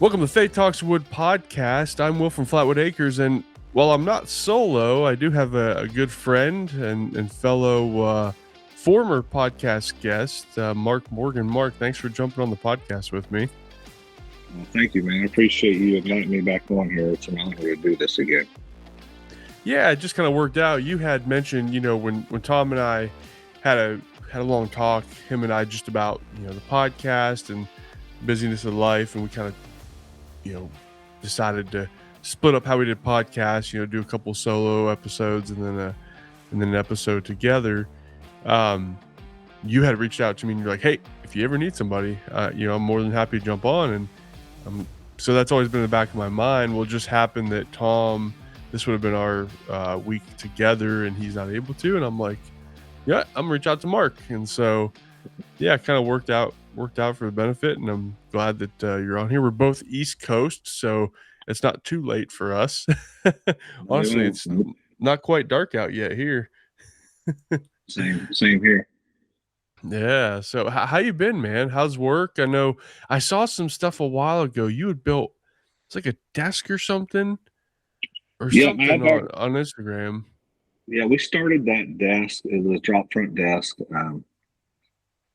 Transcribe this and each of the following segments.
Welcome to Faith Talks Wood podcast. I'm Will from Flatwood Acres, and while I'm not solo, I do have a good friend and fellow former podcast guest, Mark Morgan. Mark, thanks for jumping on the podcast with me. Well, thank you, man. I appreciate you inviting me back on here. It's an honor to do this again. Yeah, it just kind of worked out. You had mentioned, when Tom and I had a long talk, him and I, just about the podcast and busyness of life, and we kind of decided to split up how we did podcasts, do a couple solo episodes and then an episode together. You had reached out to me and you're like, hey, if you ever need somebody, I'm more than happy to jump on. And so that's always been in the back of my mind. Well, it just happened that Tom, this would have been our week together and he's not able to. And I'm like, yeah, I'm gonna reach out to Mark. And so, yeah, it kind of worked out for the benefit, and I'm glad that you're on here. We're both East Coast, so it's not too late for us. Honestly, it's not quite dark out yet here. Same here. Yeah. So how you been, man? How's work? I know I saw some stuff a while ago. You had built, it's like a desk or something on Instagram. Yeah, we started that desk. It was a drop front desk.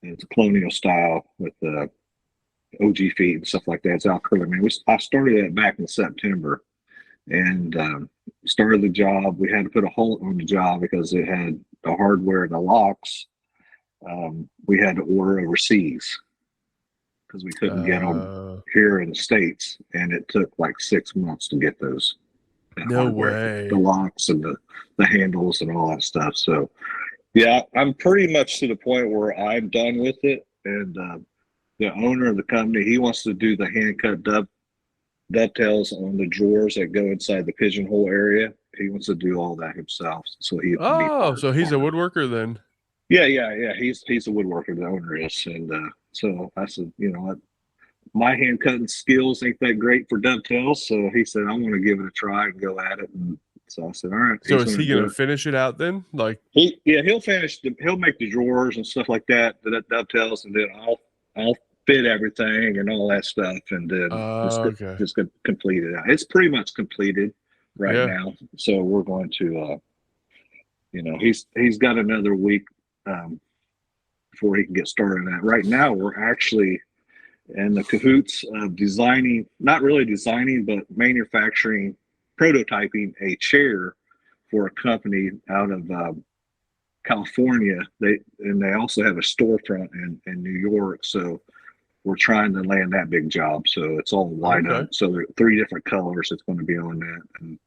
It's a colonial style with OG feet and stuff like that. It's acrylic. Man, I started that back in September, and started the job. We had to put a halt on the job because it had the hardware and the locks. We had to order overseas because we couldn't get them here in the States, and it took like 6 months to get those. No way. The locks and the handles and all that stuff. So, yeah, I'm pretty much to the point where I'm done with it. And the owner of the company, he wants to do the hand cut dovetails on the drawers that go inside the pigeonhole area. He wants to do all that himself. So he's a woodworker then. Yeah. He's a woodworker. The owner is, and so I said, my hand cutting skills ain't that great for dovetails. So he said, I want to give it a try and go at it. And so I said, all right. So is he going to finish it out then? Like he'll finish. He'll make the drawers and stuff like that dovetails, and then I'll fit everything and all that stuff, and then just complete it out. It's pretty much completed now. So we're going to, he's got another week before he can get started on that. Right now, we're actually in the cahoots of designing, not really designing, but manufacturing, prototyping a chair for a company out of California. They also have a storefront in New York. So we're trying to land that big job. So it's all lined up. So there are 3 different colors that's going to be on that. And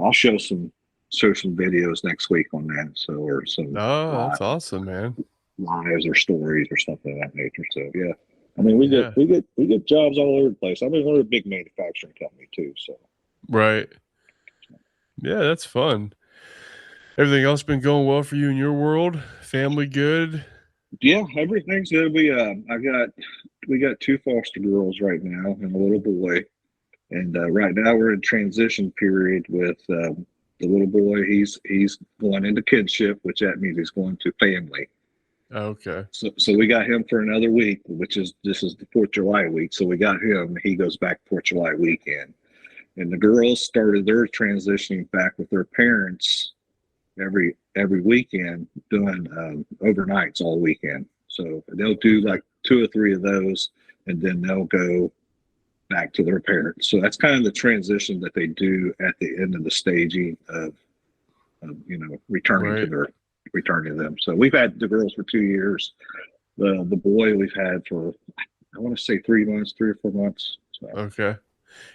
I'll show some videos next week on that. So, or some that's awesome, man. Lives or stories or something of that nature. So yeah. I mean, we get jobs all over the place. I mean, we're a big manufacturing company too. So right. Yeah, that's fun. Everything else been going well for you in your world? Family good? Yeah, everything's good. We got 2 foster girls right now and a little boy. And right now we're in transition period with the little boy. He's going into kidship, which that means he's going to family. Okay. So we got him for another week, this is the 4th of July week. So we got him. He goes back 4th of July weekend. And the girls started their transitioning back with their parents every weekend, doing overnights all weekend. So they'll do like 2 or 3 of those, and then they'll go back to their parents. So that's kind of the transition that they do at the end of the staging of returning to them. So we've had the girls for 2 years. The boy we've had for, I want to say 3 or 4 months. So. Okay.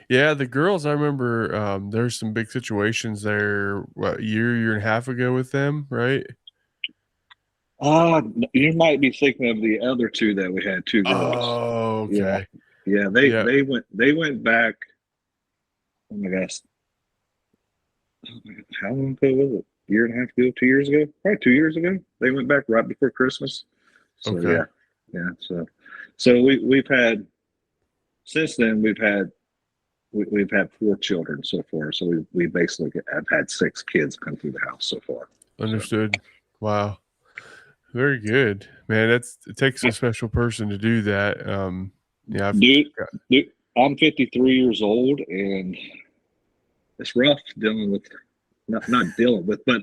Yeah, the girls, I remember there's some big situations there, a year and a half ago with them, right? You might be thinking of the other 2 that we had, 2 girls. Oh, okay. Yeah, they went back. Oh my gosh. How long ago was it? Year and a half ago, 2 years ago? Probably 2 years ago. They went back right before Christmas. So yeah. So we've had, since then we've had 4 children so far. So we basically have had 6 kids come through the house so far. Understood. So. Wow. Very good, man. It takes a special person to do that. Dude, I'm 53 years old, and it's rough dealing with not dealing with, but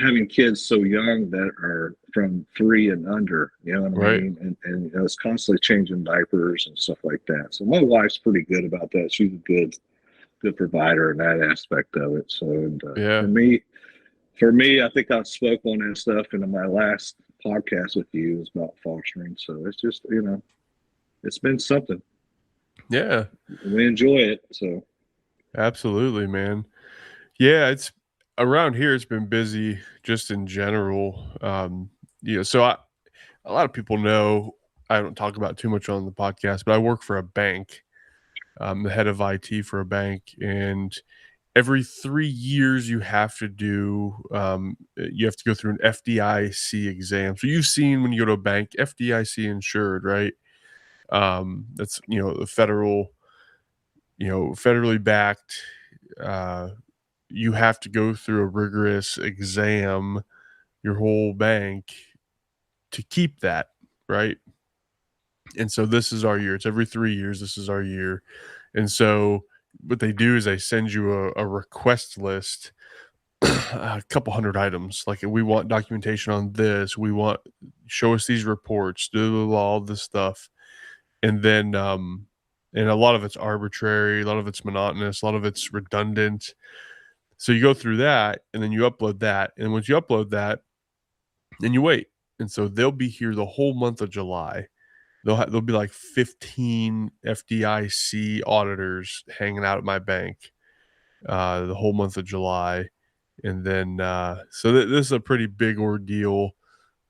having kids so young that are from 3 and under. You know what I Right. mean? And it's constantly changing diapers and stuff like that. So my wife's pretty good about that. She's a good provider in that aspect of it. So Yeah. for me, I think I spoke on that stuff in my last podcast with you is about fostering. So it's just it's been something. Yeah. We enjoy it. So Absolutely, man. Yeah, it's around here. It's been busy just in general. So a lot of people know I don't talk about too much on the podcast, but I work for a bank. I'm the head of IT for a bank, and every 3 years you have to go through an FDIC exam. So you've seen when you go to a bank, FDIC insured, right? That's the federally backed. Uh, you have to go through a rigorous exam, your whole bank, to keep that, right? And so this is our year. It's every 3 years. This is our year. And so what they do is they send you a request list, a couple hundred items. Like, we want documentation on this. We want, show us these reports, do all this stuff. And then, and a lot of it's arbitrary, a lot of it's monotonous, a lot of it's redundant. So you go through that, and then you upload that. And once you upload that, then you wait. And so they'll be here the whole month of July. There'll be like 15 FDIC auditors hanging out at my bank the whole month of July. And then, this is a pretty big ordeal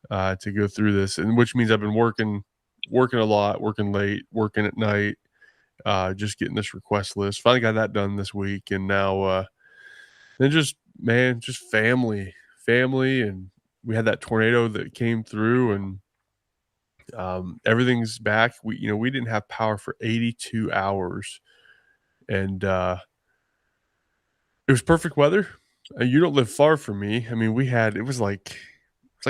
to go through this, and which means I've been working a lot, working late, working at night, just getting this request list. Finally got that done this week, and now then just family, and we had that tornado that came through, and everything's back. We didn't have power for 82 hours, and it was perfect weather. You don't live far from me. I mean, it was like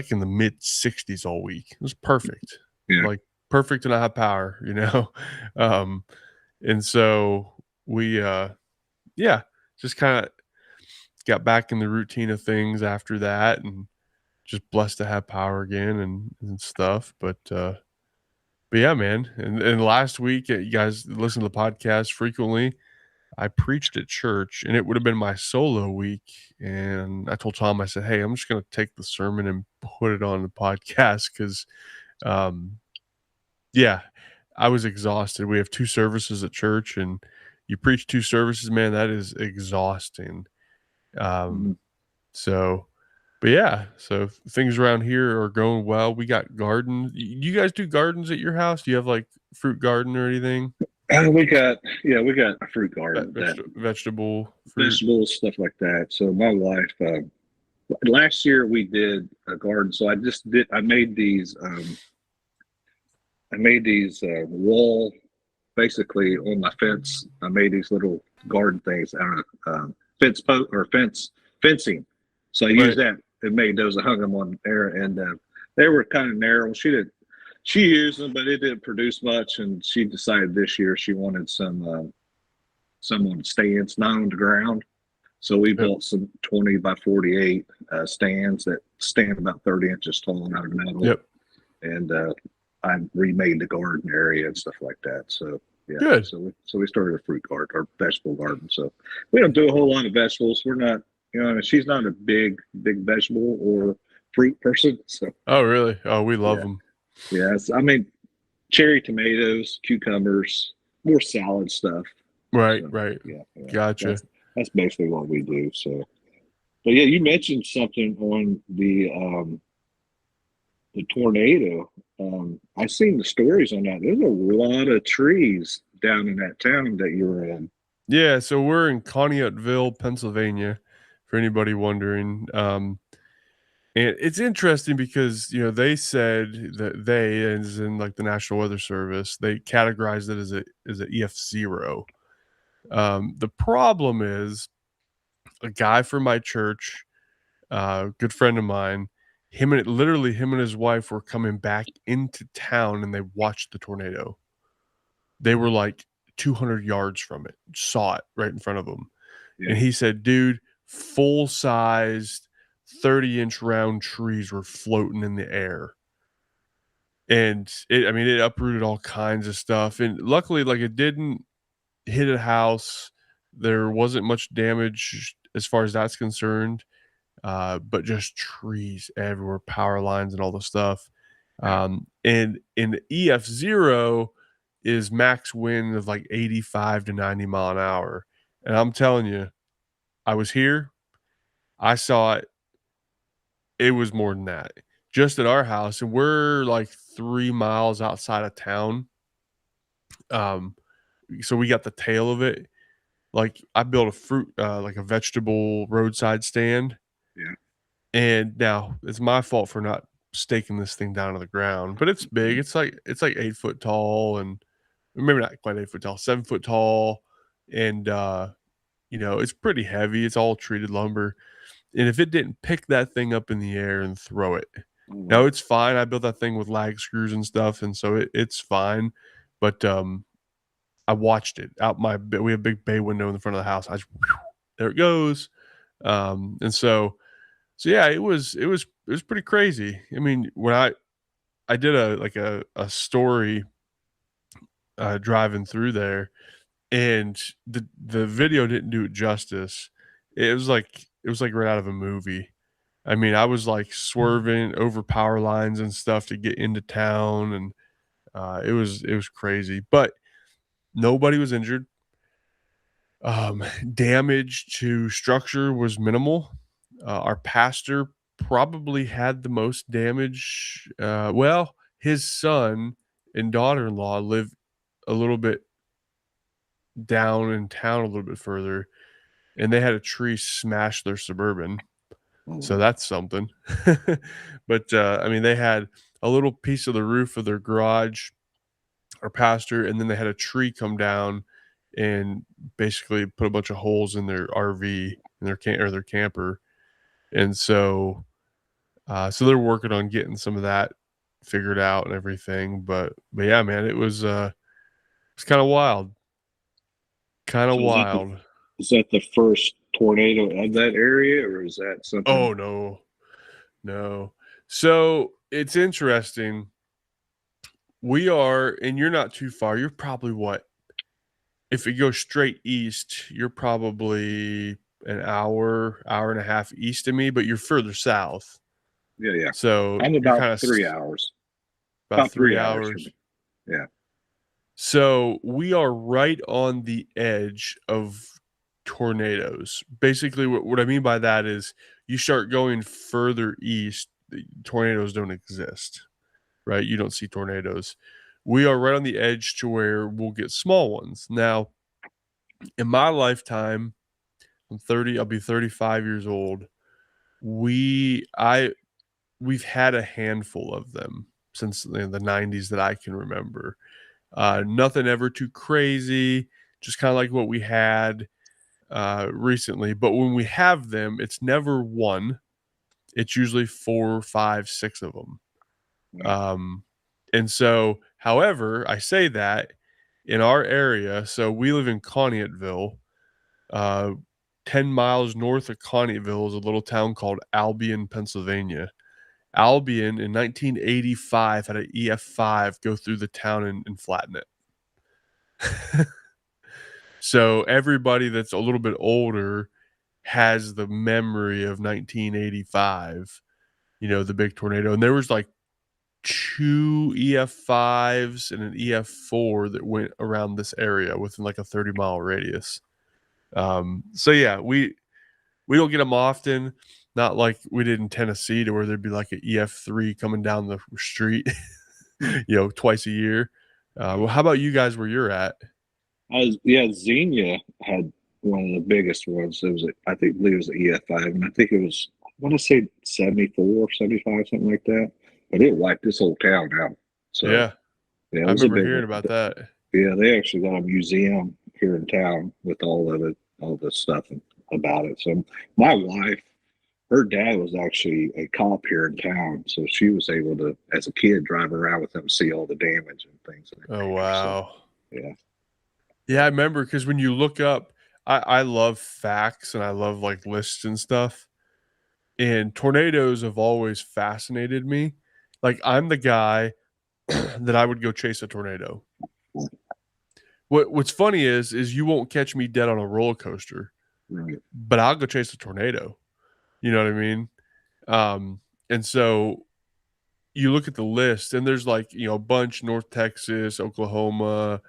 in the mid 60s all week. It was perfect. yeah. Like, perfect to not have power, and so we just kind of got back in the routine of things after that, and just blessed to have power again and stuff. But yeah, man. And last week, you guys listen to the podcast frequently. I preached at church, and it would have been my solo week. And I told Tom, I said, "Hey, I'm just going to take the sermon and put it on the podcast because, yeah, I was exhausted. We have 2 services at church, and you preach 2 services, man, that is exhausting. So, but yeah, so things around here are going well. We got gardens. You guys do gardens at your house? Do you have like fruit garden or anything? We got a fruit garden, vegetables, stuff like that. So my wife, last year we did a garden. So I made these wall, basically on my fence. I made these little garden things out of fencing. So I used that and made those. I hung them on there, and they were kind of narrow. She used them, but it didn't produce much. And she decided this year she wanted some on stands, not on the ground. So we built some 20 by 48 stands that stand about 30 inches tall out of metal. Yep. And I remade the garden area and stuff like that. So yeah. Good. So we started a fruit garden or vegetable garden. So we don't do a whole lot of vegetables. We're not, she's not a big vegetable or fruit person. So. Oh, really? Oh, we love them. Yes, I mean, cherry tomatoes, cucumbers, more salad stuff. Right, so, right. Yeah. Gotcha. That's basically what we do. So, but yeah, you mentioned something on the tornado. I seen the stories on that. There's a lot of trees down in that town that you were in. Yeah, so we're in Conneautville, Pennsylvania, for anybody wondering. And it's interesting because, they said that as in like the National Weather Service, they categorized it as a EF0. The problem is a guy from my church, good friend of mine, him and his wife were coming back into town, and they watched the tornado. They were like 200 yards from it, saw it right in front of him. Yeah. And he said, dude, full-sized 30-inch round trees were floating in the air. And it uprooted all kinds of stuff. And luckily, like, it didn't hit a house. There wasn't much damage as far as that's concerned, but just trees everywhere, power lines and all the stuff. And in the EF0 is max wind of like 85 to 90 mile an hour. And I'm telling you, I was here, I saw it. It was more than that. Just at our house, and we're like 3 miles outside of town. So we got the tail of it. Like, I built a fruit, like a vegetable roadside stand. Yeah. And now it's my fault for not staking this thing down to the ground, but it's big. It's like 8 foot tall, and maybe not quite 8 foot tall, 7 foot tall. And, it's pretty heavy. It's all treated lumber. And if it didn't pick that thing up in the air and throw it, no, it's fine. I built that thing with lag screws and stuff, and so it's fine. But I watched it out we have a big bay window in the front of the house. There it goes. And so yeah, it was pretty crazy. I mean, when I did a story driving through there, and the video didn't do it justice. It was like right out of a movie. I mean, I was like swerving over power lines and stuff to get into town, and it was crazy. But nobody was injured. Damage to structure was minimal. Our pastor probably had the most damage. Well, his son and daughter-in-law live a little bit down in town, a little bit further, and they had a tree smash their Suburban. So that's something. But they had a little piece of the roof of their garage, our pastor, and then they had a tree come down and basically put a bunch of holes in their RV and their camper. And so they're working on getting some of that figured out and everything. But yeah, man, it's kind of wild. Kind of wild. Is that the first tornado of that area, or is that something? Oh, no. So it's interesting. We are, and you're not too far. You're probably if you go straight east, you're probably an hour and a half east of me, but you're further south. Yeah. So I'm about 3 hours. About 3 hours. Yeah. So we are right on the edge of tornadoes. Basically, what I mean by that is you start going further east, tornadoes don't exist, right? You don't see tornadoes. We are right on the edge to where we'll get small ones. Now, in my lifetime, I'm 30, I'll be 35 years old. We've had a handful of them since the 90s that I can remember. Nothing ever too crazy, just kind of like what we had recently. But when we have them, it's never one. It's usually 4, 5, 6 of them. And so, however, I say that in our area, so we live in Conneautville. 10 miles north of Conneautville is a little town called Albion, Pennsylvania. Albion in 1985 had an EF5 go through the town and flatten it. So everybody that's a little bit older has the memory of 1985, the big tornado. And there was like 2 EF5s and an EF4 that went around this area within like a 30-mile radius. So yeah, we don't get them often. Not like we did in Tennessee, to where there'd be like an EF3 coming down the street, twice a year. Well, how about you guys where you're at? Xenia had one of the biggest ones. I believe it was the EF5, and I think it was, I want to say 74, 75, something like that. But it wiped this whole town out. So yeah, I remember hearing about that. Yeah, they actually got a museum here in town with all the stuff about it. So my wife, her dad was actually a cop here in town, so she was able to, as a kid, drive around with him, see all the damage and things. Oh wow! So, yeah. Yeah, I remember because when you look up, I love facts and I love like lists and stuff. And tornadoes have always fascinated me. Like I'm the guy that I would go chase a tornado. What's funny is you won't catch me dead on a roller coaster, Right. but I'll go chase a tornado. You know what I mean? And so you look at the list, and there's like a bunch: North Texas, Oklahoma,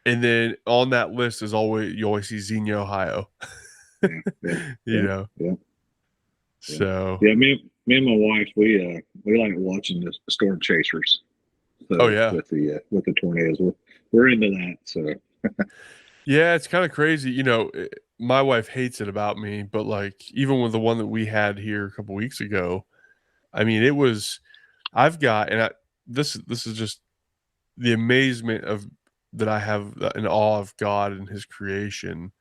and then on that list is always you always see Xenia, Ohio. Yeah, yeah, you yeah, know, yeah, yeah. so Yeah, me and my wife, we like watching the storm chasers. oh So yeah, with the tornadoes, we're into that. So yeah, it's kind of crazy. My wife hates it about me, but like even with the one that we had here a couple weeks ago, I mean, it was. I've got and this is just the amazement of that I have in awe of God and His creation.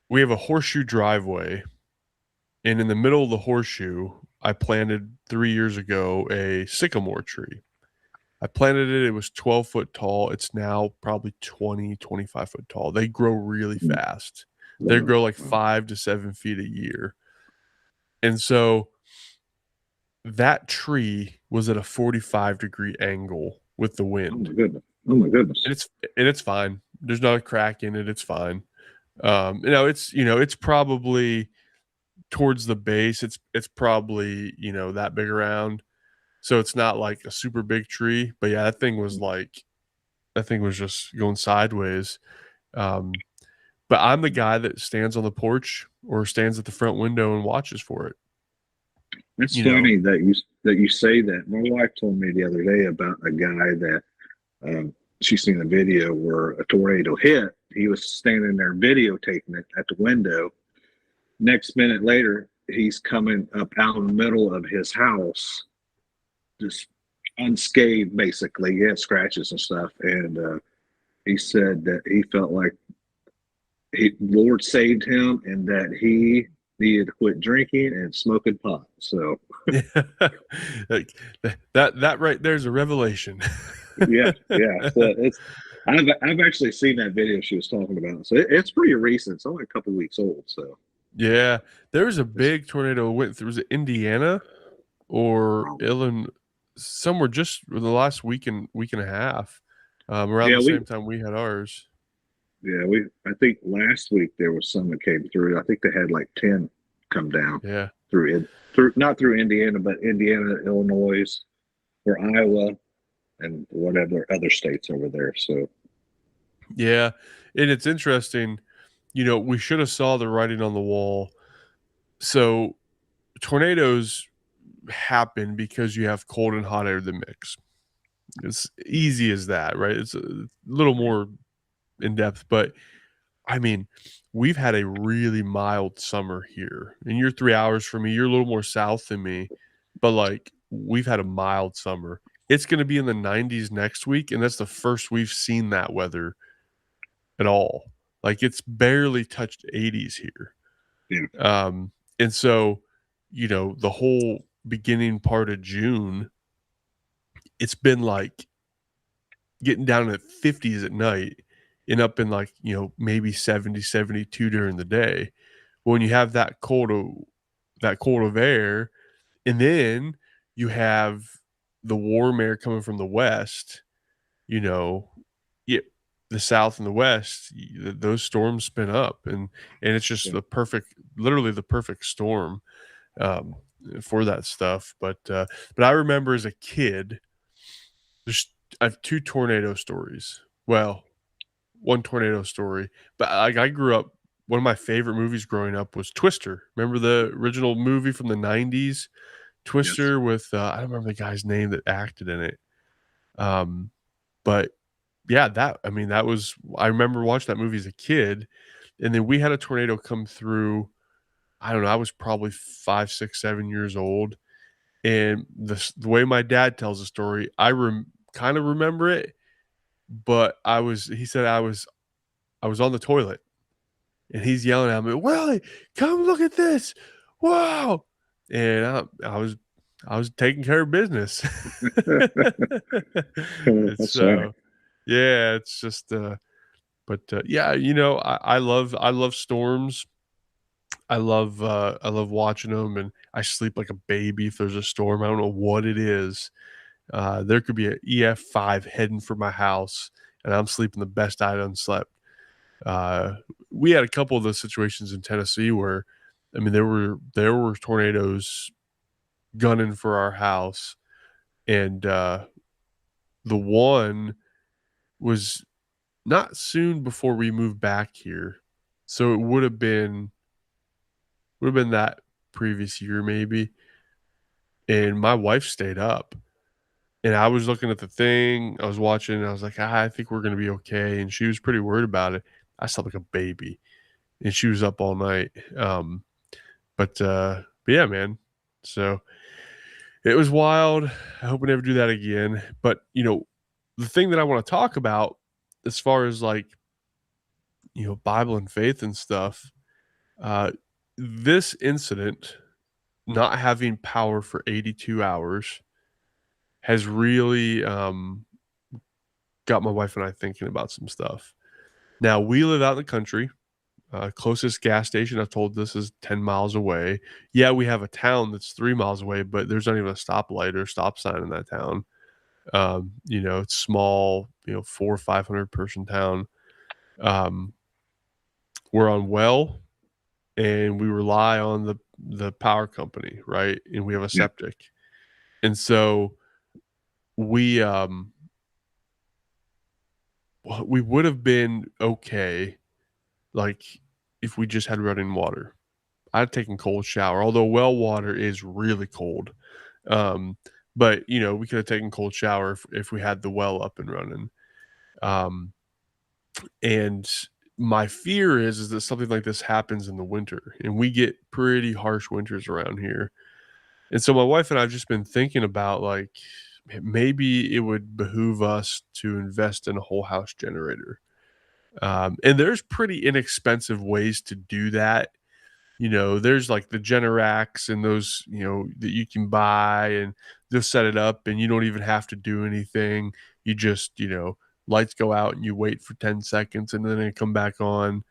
We have a horseshoe driveway, and in the middle of the horseshoe, I planted 3 years ago a sycamore tree. I planted it, it was 12 foot tall. It's now probably 20, 25 foot tall. They grow really fast. They grow like 5 to 7 feet a year. And so that tree was at a 45-degree angle with the oh wind. my goodness, oh my goodness. And it's fine. There's not a crack in it. It's fine. It's probably towards the base. It's probably, that big around. So it's not like a super big tree, but yeah, that thing was just going sideways. Um, but I'm the guy that stands on the porch or stands at the front window and watches for it. It's You know, funny that you say that. My wife told me the other day about a guy that she's seen a video where a tornado hit. He was standing there videotaping it at the window. Next minute later, he's coming up out in the middle of his house, just unscathed, basically. He had scratches and stuff. And he said that he felt like Lord saved him and that he needed to quit drinking and smoking pot. So like that right there's a revelation. yeah, yeah. So I've actually seen that video she was talking about. So it's pretty recent. It's only a couple weeks old. So Yeah, there was a big tornado went through. Was it Indiana or Illinois? Somewhere just in the last week and a half, around yeah, the same time we had ours. we I think last week there was some that came through. I think they had like 10 come down Yeah, through not through Indiana, but Indiana, Illinois, or Iowa, and whatever other states over there. So yeah, and it's interesting. We should have saw the writing on the wall. So tornadoes happen because you have cold and hot air that mix. It's easy as that, right? It's a little more in depth, but I mean, we've had a really mild summer here, and you're 3 hours from me. You're a little more south than me, but like we've had a mild summer. It's going to be in the 90s next week, and that's the first we've seen that weather at all. Like it's barely touched 80s here. yeah, And so, the whole beginning part of June, it's been like getting down to 50s at night and up in like, maybe 70, 72 during the day. When you have that cold of air, and then you have the warm air coming from the west, you know, yeah, the south and the west, those storms spin up, and it's just yeah. literally the perfect storm um, for that stuff. But I remember as a kid, there's I have two tornado stories. Well, one tornado story, but I grew up. One of my favorite movies growing up was Twister. Remember the original movie from the 90s? Yes. Twister with I don't remember the guy's name that acted in it. But yeah, that was I remember watching that movie as a kid, and then we had a tornado come through. I don't know, I was probably 5, 6, 7 years old, and the way my dad tells the story, I kind of remember it, but he said I was on the toilet, and he's yelling at me, "Willie, come look at this. Wow." And I was taking care of business. That's funny. Yeah, it's just But yeah, I love storms. I love watching them, and I sleep like a baby if there's a storm. I don't know what it is. There could be an EF5 heading for my house, and I'm sleeping the best I done slept. We had a couple of those situations in Tennessee where, I mean, there were tornadoes gunning for our house, and the one was not soon before we moved back here, so it would have been that previous year maybe, and my wife stayed up, and I was looking at the thing, I was watching, and I was like, I think we're gonna be okay," and she was pretty worried about it. I slept like a baby, and she was up all night, but yeah, man, so it was wild. I hope we never do that again, but, the thing that I wanna talk about as far as, like, Bible and faith and stuff, uh, this incident not having power for 82 hours has really got my wife and I thinking about some stuff. Now, we live out in the country. Closest gas station, I've told this, is 10 miles away. Yeah, we have a town that's 3 miles away, but there's not even a stoplight or stop sign in that town. It's small, 400 or 500 person town. Um, we're on well, and we rely on the power company, right? And we have a septic. And so we we would have been okay, like, if we just had running water. I'd taken cold shower, although well water is really cold. Um, but we could have taken cold shower if we had the well up and running. Um, and my fear is that something like this happens in the winter, and we get pretty harsh winters around here. And so my wife and I've just been thinking about, like, maybe it would behoove us to invest in a whole house generator. And there's pretty inexpensive ways to do that. There's like the Generacs and those, that you can buy, and they'll set it up and you don't even have to do anything. You just, lights go out and you wait for 10 seconds and then they come back on.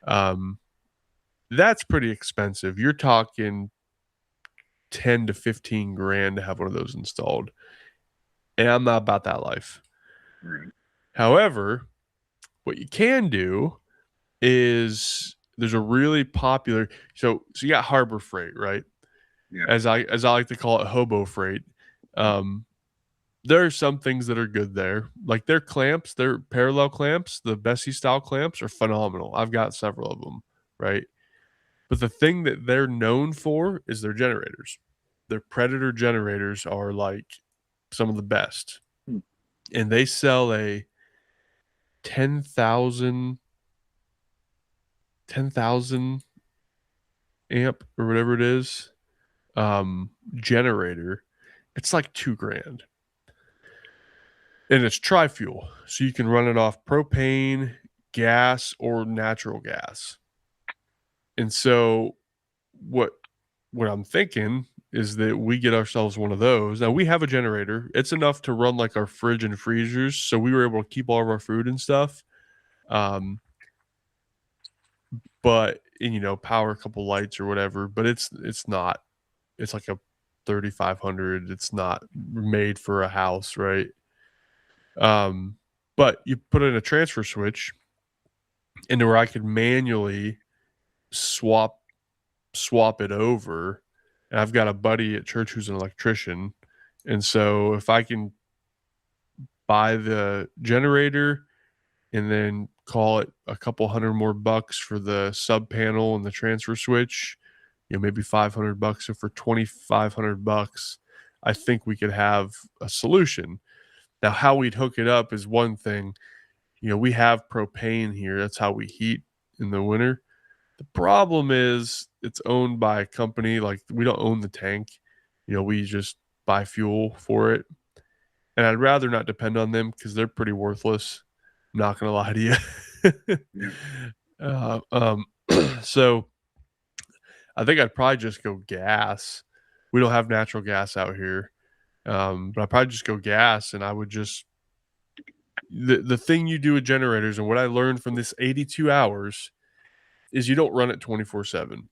Um, that's pretty expensive. You're talking 10 to 15 grand to have one of those installed. And I'm not about that life. Right. However, what you can do is there's a really popular, so you got Harbor Freight, right? Yeah. As I like to call it, hobo freight. There are some things that are good there. Like their clamps, their parallel clamps, the Bessie style clamps are phenomenal. I've got several of them, right? But the thing that they're known for is their generators. Their Predator generators are like some of the best. And they sell a 10,000 amp or whatever it is generator. It's like $2,000. And it's tri-fuel. So you can run it off propane, gas, or natural gas. And so what I'm thinking is that we get ourselves one of those. Now we have a generator. It's enough to run like our fridge and freezers. So we were able to keep all of our food and stuff. But power a couple lights or whatever. But it's not. It's like a 3,500. It's not made for a house, right? But you put in a transfer switch into where I could manually swap it over. And I've got a buddy at church who's an electrician. And so if I can buy the generator and then call it a couple hundred more bucks for the sub panel and the transfer switch, maybe $500. So for $2,500, I think we could have a solution. Now, how we'd hook it up is one thing. We have propane here. That's how we heat in the winter. The problem is it's owned by a company. Like, we don't own the tank. We just buy fuel for it. And I'd rather not depend on them because they're pretty worthless. I'm not going to lie to you. So I think I'd probably just go gas. We don't have natural gas out here. But I'd probably just go gas, and I would just the thing you do with generators, and what I learned from this 82 hours, is you don't run it 24/7.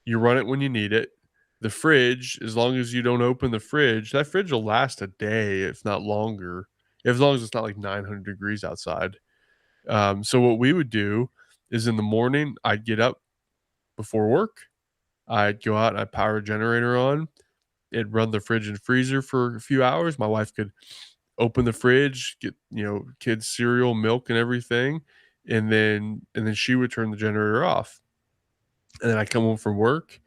You run it when you need it. The fridge, as long as you don't open the fridge, that fridge will last a day, if not longer, as long as it's not like 900 degrees outside. So what we would do is in the morning, I'd get up before work. I'd go out and I'd power a generator on. It'd run the fridge and freezer for a few hours. My wife could open the fridge, get, kids cereal, milk, and everything, and then she would turn the generator off. And then I come home from work,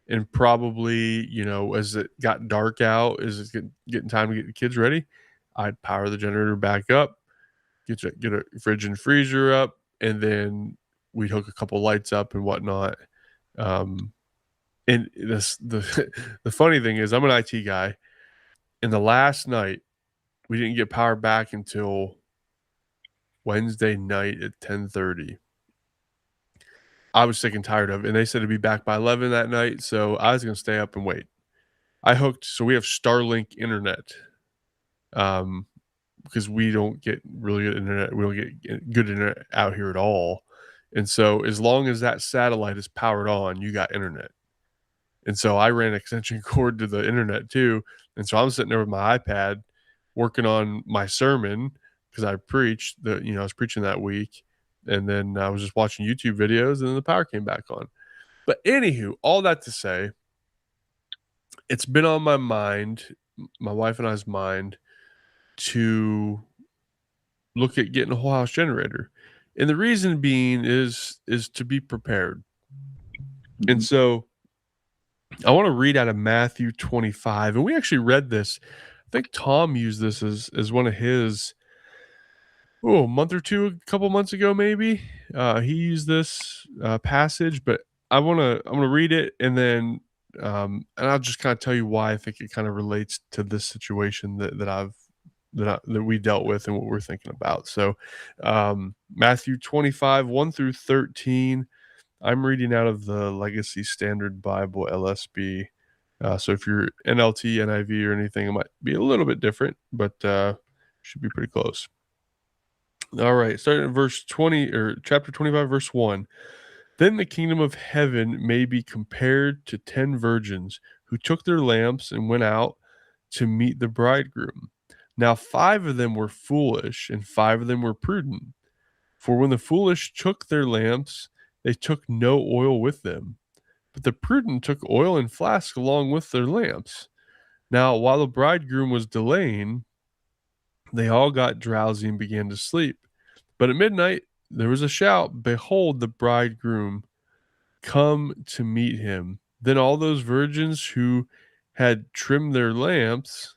and probably, as it got dark out, as it's getting time to get the kids ready, I'd power the generator back up, get a fridge and freezer up, and then we'd hook a couple lights up and whatnot. And the funny thing is, I'm an IT guy, and the last night we didn't get power back until Wednesday night at 10:30. I was sick and tired of it, and they said it'd be back by 11 that night, so I was gonna stay up and wait. So we have Starlink internet, because we don't get really good internet. We don't get good internet out here at all, and so as long as that satellite is powered on, you got internet. And so I ran an extension cord to the internet too, and so I'm sitting there with my iPad working on my sermon because I preached I was preaching that week, and then I was just watching YouTube videos, and then the power came back on. But anywho, all that to say, it's been on my mind, my wife and I's mind, to look at getting a whole house generator. And the reason being is to be prepared. And so I want to read out of Matthew 25. And we actually read this. I think Tom used this as one of his, a month or two, a couple months ago, maybe. He used this passage, but I'm gonna read it, and then and I'll just kind of tell you why I think it kind of relates to this situation that we dealt with and what we're thinking about. So Matthew 25, 1 through 13. I'm reading out of the Legacy Standard Bible, LSB. So if you're NLT, NIV, or anything, it might be a little bit different, but should be pretty close. All right, starting at verse 20, or chapter 25, verse 1. Then the kingdom of heaven may be compared to 10 virgins who took their lamps and went out to meet the bridegroom. Now 5 of them were foolish, and 5 of them were prudent. For when the foolish took their lamps, they took no oil with them. But the prudent took oil in flasks along with their lamps. Now while the bridegroom was delaying, they all got drowsy and began to sleep. But at midnight there was a shout, "Behold, the bridegroom, come to meet him." Then all those virgins who had trimmed their lamps,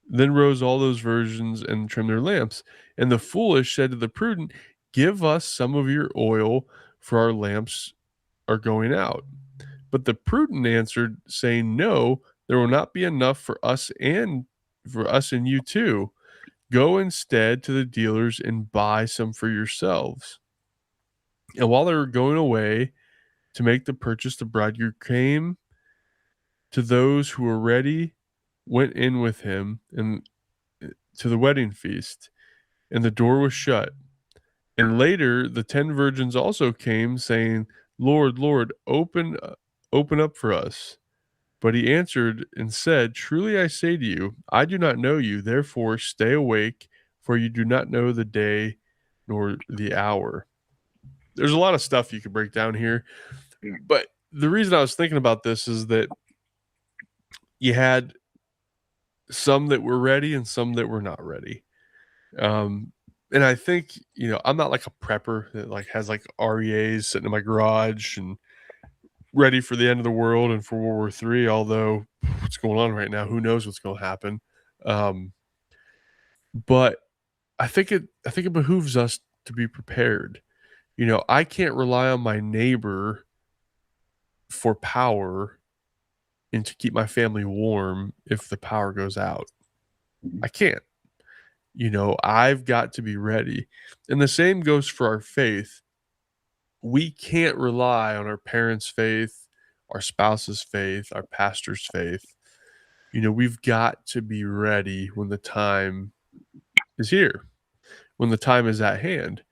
then rose all those virgins and trimmed their lamps. And the foolish said to the prudent, "Give us some of your oil, for our lamps are going out." But the prudent answered, saying, "No, there will not be enough for us and you too. Go instead to the dealers and buy some for yourselves." And while they were going away to make the purchase, the bridegroom came to those who were ready, went in with him and to the wedding feast, and the door was shut. And later the 10 virgins also came, saying, "Lord, Lord, open up for us." But he answered and said, "Truly I say to you, I do not know you. Therefore stay awake, for you do not know the day nor the hour." There's a lot of stuff you could break down here. But the reason I was thinking about this is that you had some that were ready and some that were not ready. And I think, I'm not like a prepper that like has like REAs sitting in my garage and ready for the end of the world and for World War III, although what's going on right now, who knows what's going to happen. But I think it behooves us to be prepared. I can't rely on my neighbor for power and to keep my family warm if the power goes out. I can't. I've got to be ready. And the same goes for our faith. We can't rely on our parents' faith, our spouse's faith, our pastor's faith. we've got to be ready when the time is here, when the time is at hand.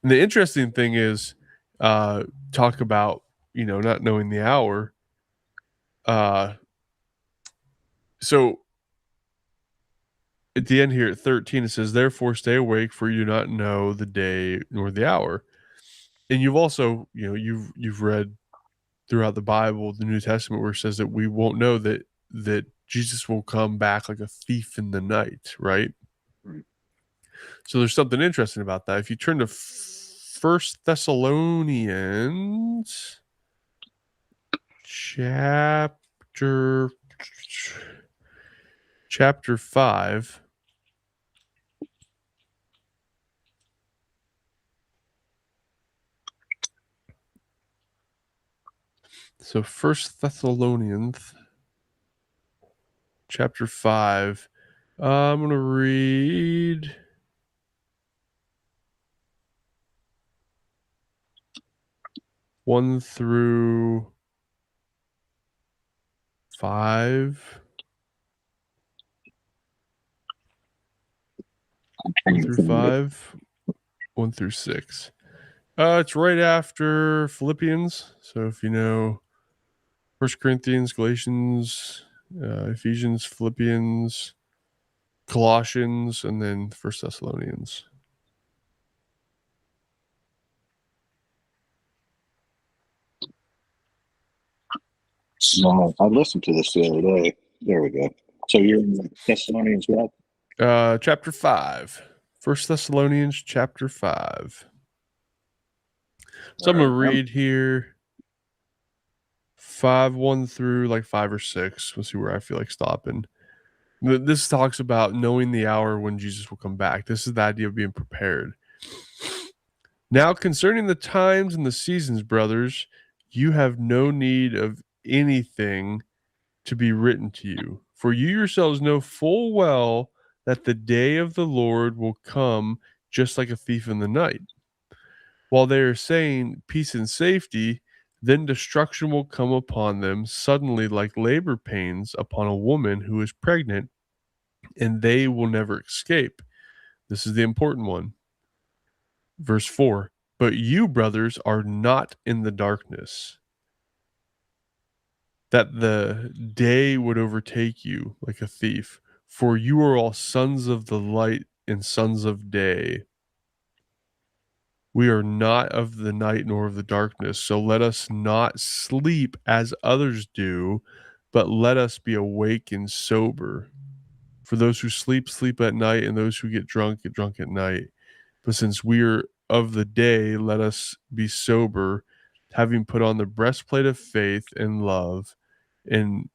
And the interesting thing is, talk about, not knowing the hour. So at the end here at 13, it says, therefore stay awake, for you do not know the day nor the hour. And you've also, you've read throughout the Bible, the New Testament, where it says that we won't know that Jesus will come back like a thief in the night, right? So there's something interesting about that. If you turn to First Thessalonians chapter 5. So First Thessalonians chapter 5. I'm going to read one through 5. 1 through 5. 1 through 6. It's right after Philippians. So if you know 1 Corinthians, Galatians, Ephesians, Philippians, Colossians, and then 1 Thessalonians. No, I listened to this the other day. There we go. So you're in Thessalonians what? Chapter 5. 1 Thessalonians chapter 5. So I'm going to read here 5:1 through like 5 or 6. We'll see where I feel like stopping. This talks about knowing the hour when Jesus will come back. This is the idea of being prepared. Now, concerning the times and the seasons, brothers, you have no need of anything to be written to you, for you yourselves know full well that the day of the Lord will come just like a thief in the night. While they are saying peace and safety, then destruction will come upon them suddenly like labor pains upon a woman who is pregnant, and they will never escape. This is the important one. Verse 4, but you, brothers, are not in the darkness, that the day would overtake you like a thief. For you are all sons of the light and sons of day. We are not of the night nor of the darkness, so let us not sleep as others do, but let us be awake and sober. For those who sleep, sleep at night, and those who get drunk at night. But since we are of the day, let us be sober, having put on the breastplate of faith and love, and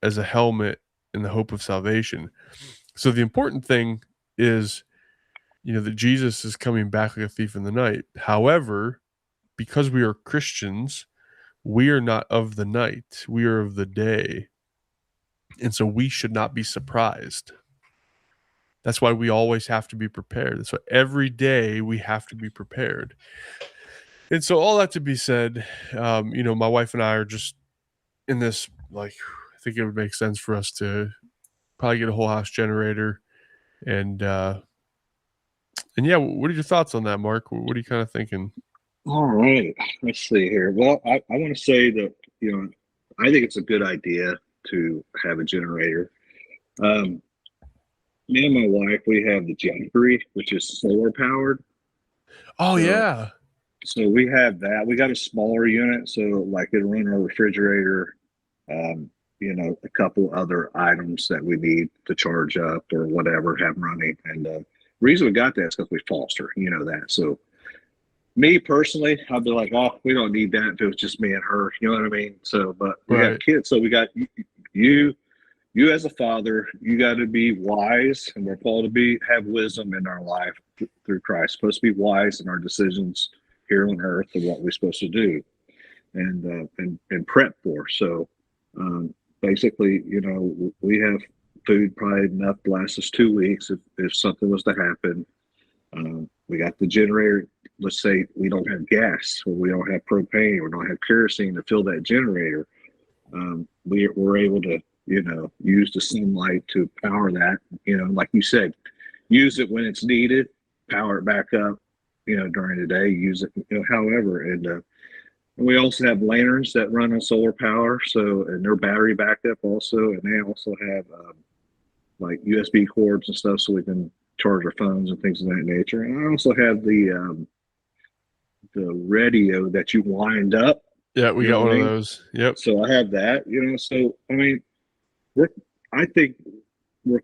as a helmet in the hope of salvation. So the important thing is, that Jesus is coming back like a thief in the night. However, because we are Christians, we are not of the night. We are of the day. And so we should not be surprised. That's why we always have to be prepared. That's why every day we have to be prepared. And so all that to be said, my wife and I are just in this, I think it would make sense for us to probably get a whole house generator. And yeah, what are your thoughts on that, Mark? What are you kind of thinking? All right, let's see here. Well, I want to say that, I think it's a good idea to have a generator. Me and my wife, we have the Jeffrey, which is solar powered. Oh, yeah. So we have that. We got a smaller unit, so it'll run our refrigerator, a couple other items that we need to charge up or whatever, have running. And the reason we got that is because we foster, that. So me personally, I'd be like, oh, we don't need that if it was just me and her. You know what I mean? So, but we got kids, so we got you as a father, you got to be wise, and we're called to have wisdom in our life through Christ. Supposed to be wise in our decisions here on earth and what we're supposed to do and prep for. So basically, we have food probably enough to last us 2 weeks if something was to happen. We got the generator. Let's say we don't have gas, or we don't have propane, or don't have kerosene to fill that generator. We're able to use the sunlight to power that, like you said, use it when it's needed, power it back up, during the day, use it, however. And we also have lanterns that run on solar power. And they're battery backup also. And they also have like USB cords and stuff so we can charge our phones and things of that nature. And I also have the radio that you wind up. Yeah, we got one of those. Yep. So I have that, so I mean, I think we're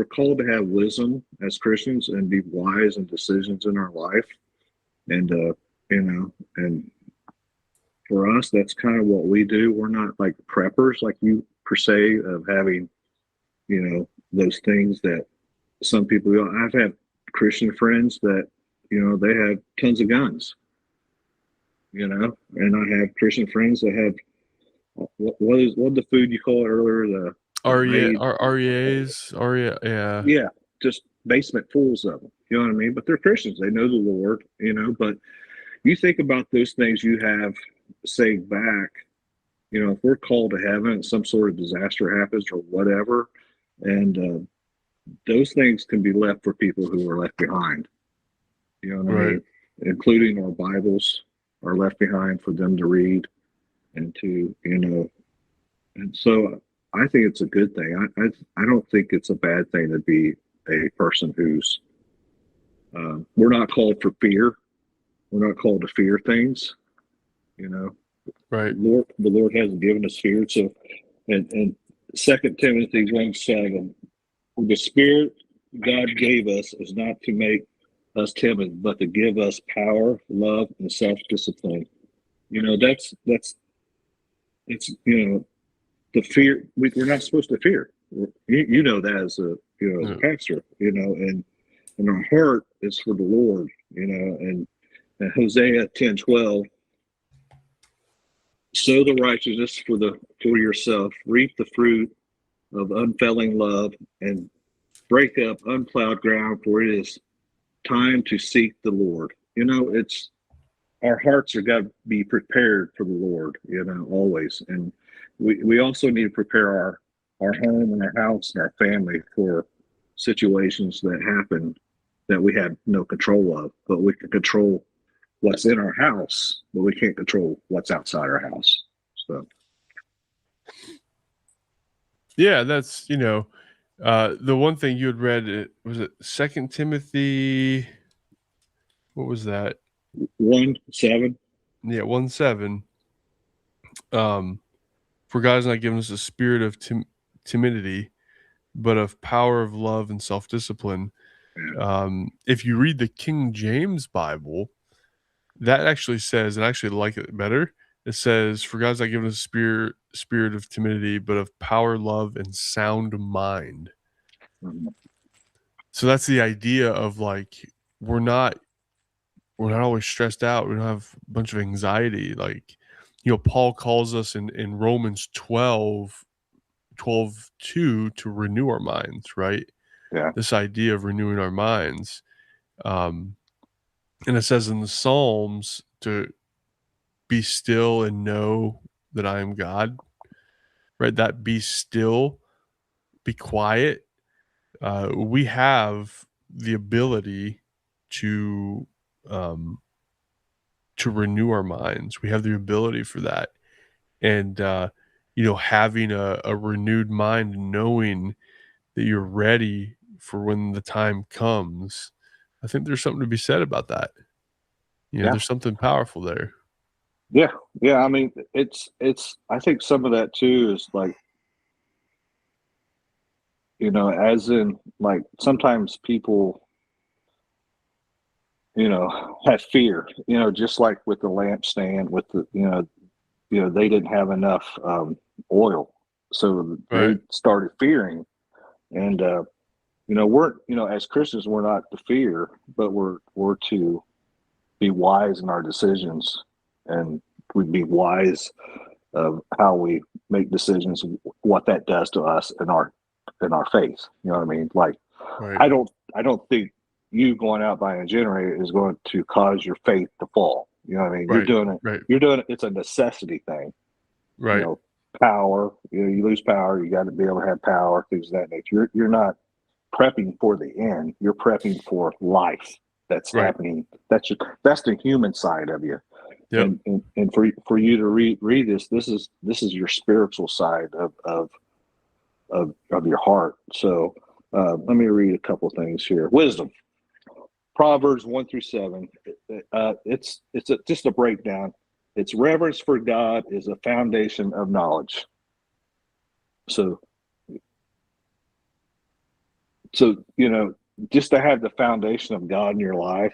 called to have wisdom as Christians and be wise in decisions in our life. And, and for us, that's kind of what we do. We're not like preppers like you per se of having, those things that some people do. I've had Christian friends that, they have tons of guns, and I have Christian friends that have, what the food you call it earlier? The REAs, yeah. Yeah, just basement fools of them. You know what I mean? But they're Christians. They know the Lord, but you think about those things you have saved back, if we're called to heaven and some sort of disaster happens or whatever, and those things can be left for people who are left behind. You know what I mean? Including our Bibles are left behind for them to read and to, and so I think it's a good thing. I don't think it's a bad thing to be a person who's, we're not called for fear. We're not called to fear things, Right. The Lord hasn't given us fear. So, and 2 Timothy 1:7, the Spirit God gave us is not to make us timid, but to give us power, love, and self-discipline. It's the fear. We're not supposed to fear. You know that as a as a pastor, and our heart is for the Lord, and Hosea 10:12. Sow the righteousness for yourself, reap the fruit of unfailing love, and break up unplowed ground, for it is time to seek the Lord. It's our hearts are got to be prepared for the Lord, always. And we also need to prepare our home and our house and our family for situations that happen that we have no control of, but we can control what's in our house, but we can't control what's outside our house. So, yeah, that's, the one thing you had read, was it 2 Timothy? What was that? 1:7. Yeah, 1:7. For God has not given us a spirit of timidity, but of power, of love, and self-discipline. Yeah. If you read the King James Bible, that actually says, and I actually like it better, it says, for God's not given us a spirit of timidity, but of power, love, and sound mind. Mm-hmm. So that's the idea of like, we're not always stressed out. We don't have a bunch of anxiety. Like, Paul calls us in Romans 12:2 to renew our minds, right? Yeah. This idea of renewing our minds. And it says in the Psalms to be still and know that I am God, right? That be still, be quiet. We have the ability to renew our minds. We have the ability for that. And, having a renewed mind, knowing that you're ready for when the time comes, I think there's something to be said about that. There's something powerful there. Yeah. I mean, it's, I think some of that too is like, as in like sometimes people, have fear, just like with the lampstand, with the, they didn't have enough oil. So they started fearing. And, we're, as Christians, we're not to fear, but we're to be wise in our decisions, and we'd be wise of how we make decisions, what that does to us in our faith. You know what I mean? Like, I don't think you going out buying a generator is going to cause your faith to fall. You know what I mean? You're doing it. It's a necessity thing. Right. power. You lose power. You got to be able to have power, things of that nature. You're not prepping for the end. You're prepping for life that's happening. That's the human side of you. Yep. And for you to read this is your spiritual side of your heart. So let me read a couple things here. Wisdom, Proverbs 1-7. It's just a breakdown. It's reverence for God is a foundation of knowledge. So just to have the foundation of God in your life,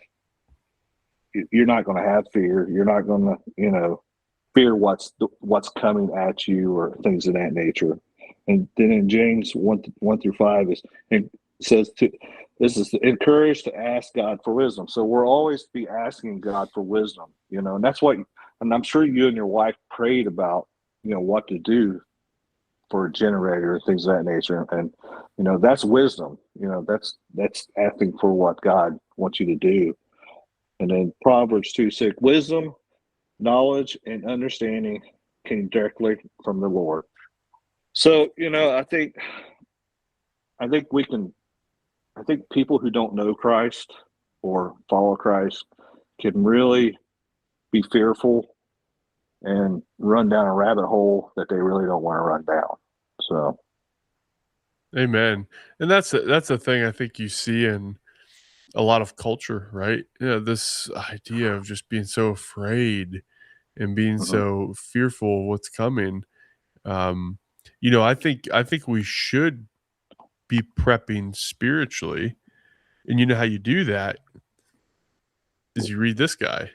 you're not going to have fear. You're not going to, fear what's coming at you or things of that nature. And then in James 1-5 says this is encouraged to ask God for wisdom. So we'll always be asking God for wisdom, and that's what. And I'm sure you and your wife prayed about, what to do for a generator and things of that nature. And that's wisdom. That's asking for what God wants you to do. And then Proverbs 2:6, wisdom, knowledge, and understanding came directly from the Lord. So, I think people who don't know Christ or follow Christ can really be fearful and run down a rabbit hole that they really don't want to run down. So, amen. And that's a thing I think you see in a lot of culture, right? This idea of just being so afraid and being so fearful of what's coming. I think we should be prepping spiritually. And you know how you do that is you read this guy.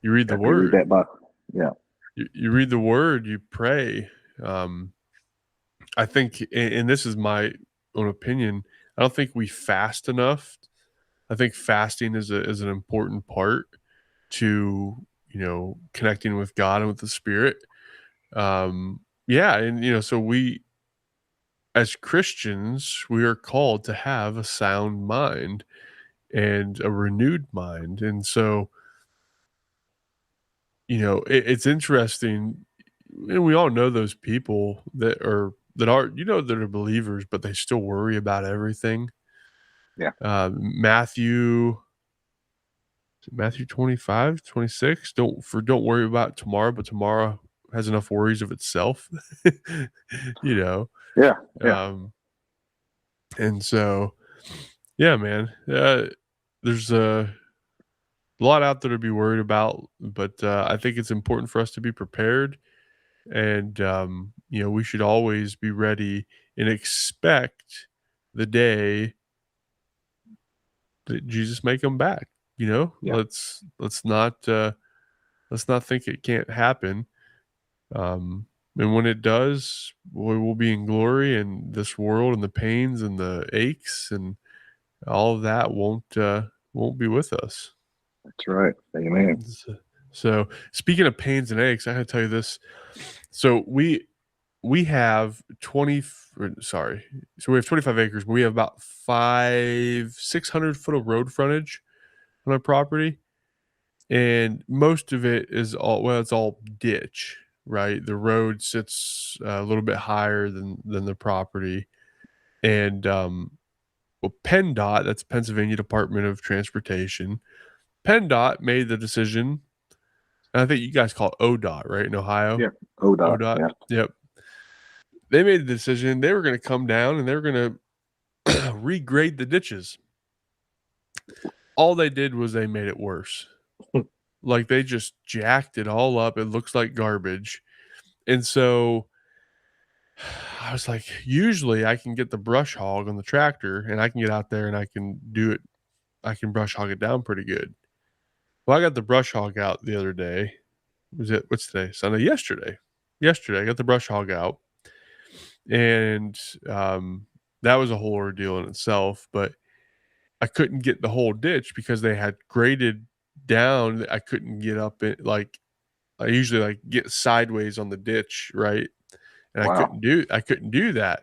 You read the word. Read that book. Yeah. You read the word, you pray. I think, and this is my own opinion, I don't think we fast enough. I think fasting is an important part to, connecting with God and with the Spirit. So we, as Christians, we are called to have a sound mind and a renewed mind. And so, it's interesting. And we all know those people that are that are believers, but they still worry about everything. Yeah. Matthew 25, 26. Don't worry about tomorrow, but tomorrow has enough worries of itself. Yeah. And so, yeah, man, there's a lot out there to be worried about, but I think it's important for us to be prepared. And, we should always be ready and expect the day that Jesus may come back. Yeah. Let's not think it can't happen. And when it does, we will be in glory, and this world and the pains and the aches and all of that won't be with us. That's right. Amen. So speaking of pains and aches, I gotta tell you this. So we have 25 acres, but we have about 600 foot of road frontage on our property. And most of it is it's all ditch, right? The road sits a little bit higher than the property. And, PennDOT, that's Pennsylvania Department of Transportation, PennDOT made the decision, and I think you guys call it ODOT, right, in Ohio? Yeah, ODOT. Yeah. Yep. They made the decision they were going to come down and they were going to regrade the ditches. All they did was they made it worse. Like they just jacked it all up. It looks like garbage. And so I was like, usually I can get the brush hog on the tractor and I can get out there and I can do it. I can brush hog it down pretty good. Well, I got the brush hog out the other day. What's today? Sunday? Yesterday I got the brush hog out. And that was a whole ordeal in itself, but I couldn't get the whole ditch because they had graded down. I couldn't get up it. Like I usually get sideways on the ditch, right? And wow. I couldn't do that.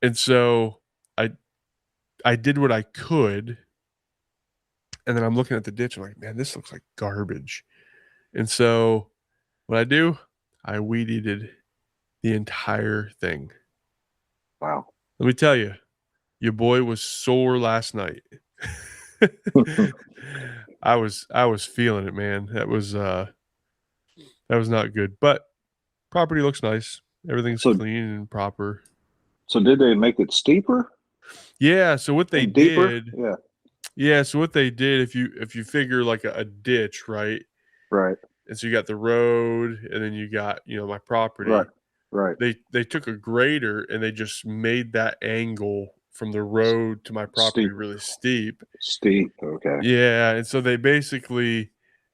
And so I did what I could. And then I'm looking at the ditch. I'm like, man, this looks like garbage. And so what I do, I weed eated the entire thing. Wow. Let me tell you, your boy was sore last night. I was feeling it, man. That was not good. But property looks nice. Everything's clean and proper. So did they make it steeper? Yeah, so what they did, so what they did, if you figure like a ditch, right? Right. And so you got the road, and then you got, my property. Right. They took a grader and they just made that angle from the road to my property really steep. Okay. Yeah, and so they basically,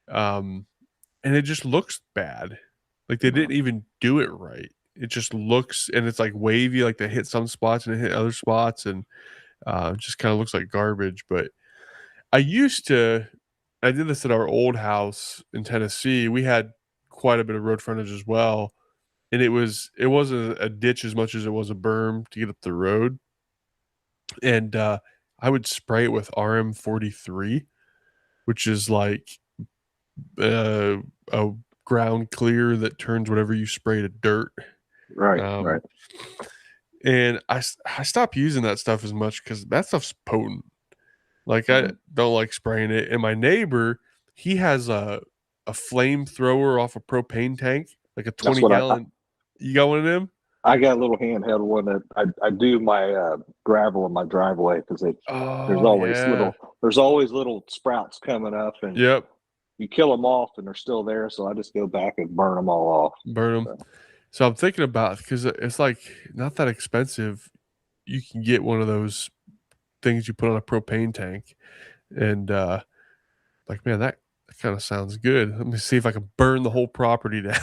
and it just looks bad. Like they didn't even do it right. It just looks, and it's like wavy, like they hit some spots and they hit other spots, and it just kind of looks like garbage. But I did this at our old house in Tennessee. We had quite a bit of road frontage as well, and it wasn't a ditch as much as it was a berm to get up the road. And I would spray it with RM-43, which is like a ground clear that turns whatever you spray to dirt. Right. And I stopped using that stuff as much because that stuff's potent. Like I don't like spraying it. And my neighbor, he has a flamethrower off a propane tank, like a 20-gallon. You got one of them? I got a little handheld one that I do my gravel in my driveway because there's always little sprouts coming up, and you kill them off and they're still there. So I just go back and burn them all off. Burn them. So I'm thinking about, because it's like not that expensive. You can get one of those things you put on a propane tank, and like, man, that kind of sounds good. Let me see if I can burn the whole property down.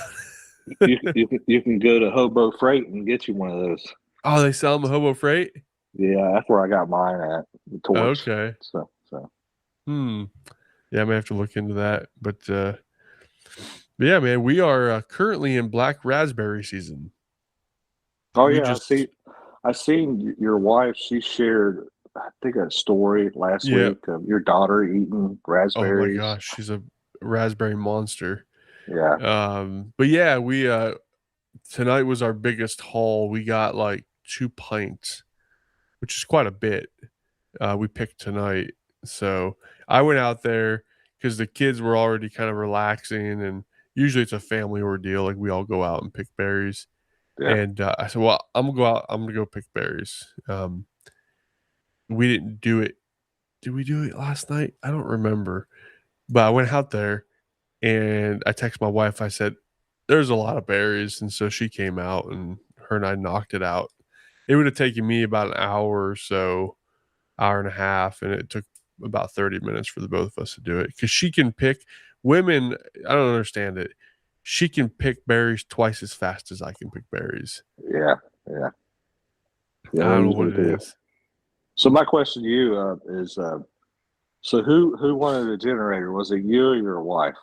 you can go to Hobo Freight and get you one of those. Oh, they sell them at Hobo Freight? Yeah, that's where I got mine at. The torch. Okay. So. Yeah, I may have to look into that. But yeah, man, we are currently in black raspberry season. Oh, yeah. I seen your wife. She shared, I think, a story last week of your daughter eating raspberries. Oh, my gosh. She's a raspberry monster. Yeah. But yeah, we tonight was our biggest haul. We got like 2 pints, which is quite a bit. We picked tonight. So I went out there because the kids were already kind of relaxing, and usually it's a family ordeal. Like we all go out and pick berries. Yeah. And I said, well, I'm gonna go out. I'm gonna go pick berries. We didn't do it. Did we do it last night? I don't remember. But I went out there and I texted my wife. I said, there's a lot of berries. And so she came out, and her and I knocked it out. It would have taken me about an hour or so, hour and a half, and it took about 30 minutes for the both of us to do it, because she can pick. Women, I don't understand it. She can pick berries twice as fast as I can pick berries. Yeah. I don't know what it is. So my question to you is, so who wanted a generator? Was it you or your wife?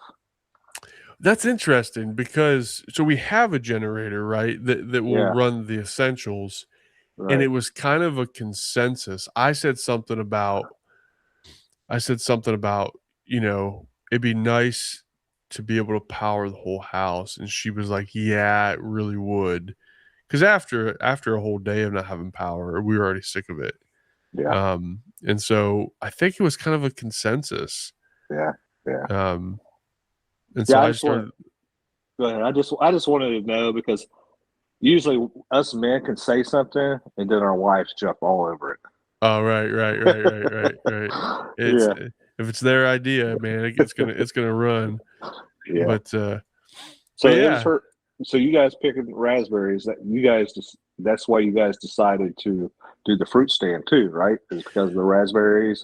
That's interesting, because so we have a generator, right, that will run the essentials. Right. And it was kind of a consensus. I said something about, it'd be nice to be able to power the whole house. And she was like, yeah, it really would. Because after a whole day of not having power, we were already sick of it. Yeah. And so I think it was kind of a consensus. Yeah. And so I started. Go ahead. I just wanted to know, because usually us men can say something and then our wives jump all over it. Oh, right. If it's their idea, man, it's gonna run. Yeah. But so you guys picking raspberries. That's why you guys decided to do the fruit stand too, right? It's because of the raspberries.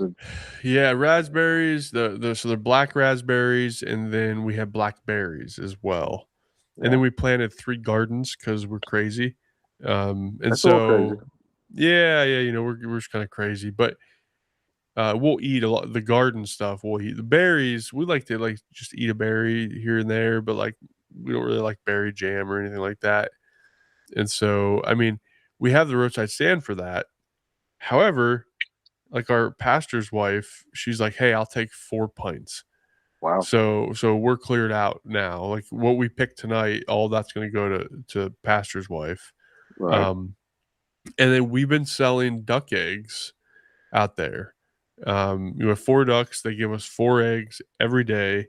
Yeah, raspberries. So they're black raspberries, and then we have blackberries as well. Yeah. And then we planted 3 gardens because we're crazy. And that's so crazy. Yeah, we're just kind of crazy, but we'll eat a lot. The garden stuff we'll eat. The berries, we like to just eat a berry here and there, but like we don't really like berry jam or anything like that. And so, I mean, we have the roadside stand for that. However, like our pastor's wife, she's like, hey, I'll take 4 pints. Wow. So we're cleared out now. Like what we picked tonight, all that's going to go to pastor's wife. Right. And then we've been selling duck eggs out there. You have 4 ducks. They give us 4 eggs every day,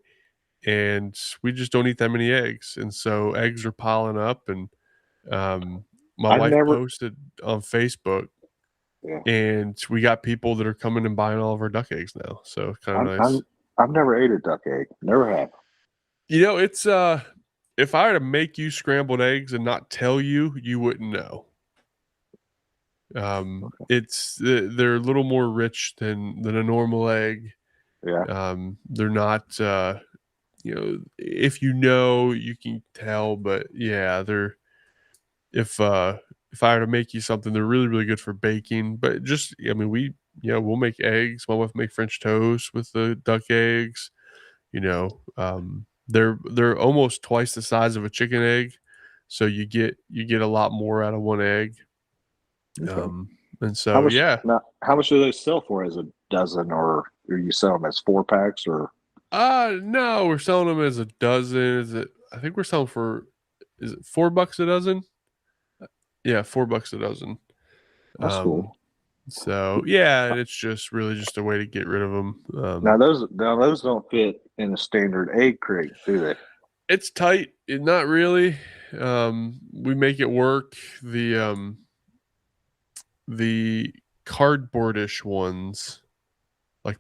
and we just don't eat that many eggs. And so eggs are piling up. And my wife posted on Facebook, and we got people that are coming and buying all of our duck eggs now. So kind of nice. I've never ate a duck egg. Never have. You know, it's if I were to make you scrambled eggs and not tell you, you wouldn't know. It's they're a little more rich than a normal egg. Yeah. They're not you know, if you can tell, but yeah, they're if I were to make you something, they're really, really good for baking. But just we'll make eggs. My wife make French toast with the duck eggs. They're almost twice the size of a chicken egg, so you get a lot more out of one egg. Okay. And so how much do they sell for as a dozen, or you sell them as 4 packs, or? No, we're selling them as a dozen. I think we're selling for, is it $4 a dozen? Yeah, $4 a dozen. That's cool. So yeah, it's just really just a way to get rid of them. Now those don't fit in a standard egg crate, do they? It's tight. Not really. We make it work. The cardboardish ones, like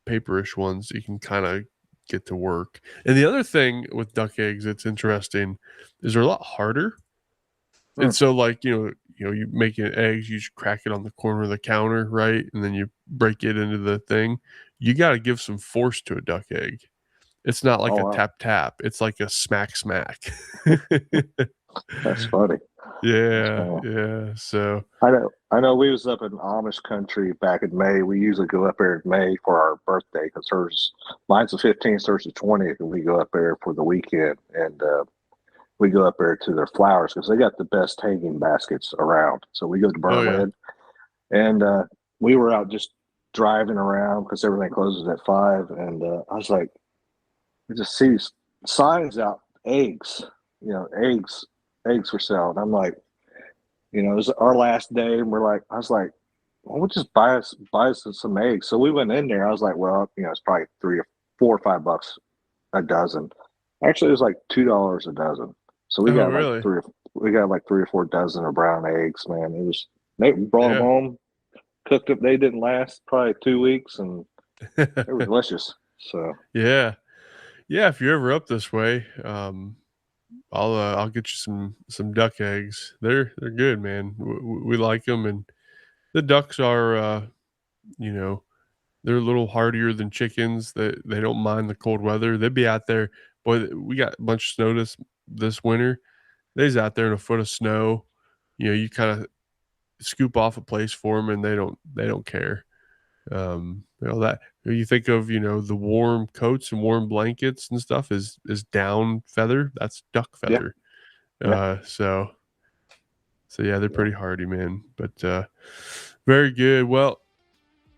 paperish ones, you can kind of get to work. And the other thing with duck eggs that's interesting is they're a lot harder. And so, like, you make eggs, you just crack it on the corner of the counter, right? And then you break it into the thing. You got to give some force to a duck egg. It's not like a tap. It's like a smack. That's funny. Yeah. So I know we was up in Amish country back in May. We usually go up there in May for our birthday because mine's the 15th, hers the 20th, and we go up there for the weekend. And we go up there to their flowers because they got the best hanging baskets around. So we go to Berlin, and we were out just driving around because everything closes at 5. And I was like, I just see signs out, eggs for sale. And I'm like, it was our last day, and I was like, well, we'll just buy us some eggs. So we went in there. I was like, well, it's probably $3 or $4 or $5 a dozen. Actually, it was like $2 a dozen. So we got like 3 or 4 dozen of brown eggs, man. They brought them home, cooked them. They didn't last probably 2 weeks, and they were delicious. So yeah. If you're ever up this way, I'll get you some duck eggs. They're good, man. We like them, and the ducks are they're a little hardier than chickens. They don't mind the cold weather. They'd be out there. Boy, we got a bunch of snow this winter. They's out there in a foot of snow. You kind of scoop off a place for them, and they don't care. That you think of, the warm coats and warm blankets and stuff is down feather. That's duck feather. So yeah, they're pretty hardy, man. But very good. Well,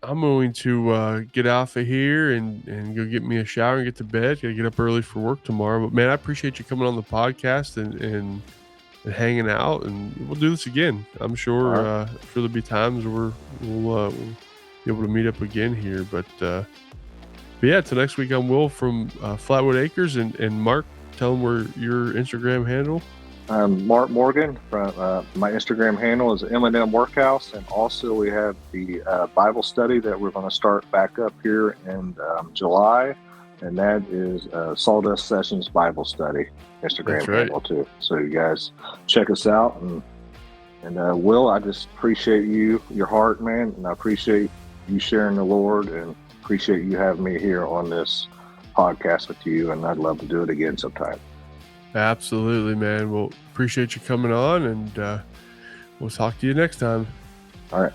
I'm going to get off of here and go get me a shower and get to bed. Gotta get up early for work tomorrow. But man, I appreciate you coming on the podcast and hanging out, and we'll do this again. I'm sure there'll be times where we'll be able to meet up again here. But yeah, till next week, I'm Will from Flatwood Acres, and Mark, tell them where your Instagram handle. I'm Mark Morgan. My Instagram handle is M&M Workhouse, and also we have the Bible study that we're going to start back up here in July, and that is Sawdust Sessions Bible Study Instagram handle too. So you guys check us out, and Will, I just appreciate your heart, man, and I appreciate you sharing the Lord, and appreciate you having me here on this podcast with you, and I'd love to do it again sometime. Absolutely, man. Well, appreciate you coming on, and we'll talk to you next time. All right.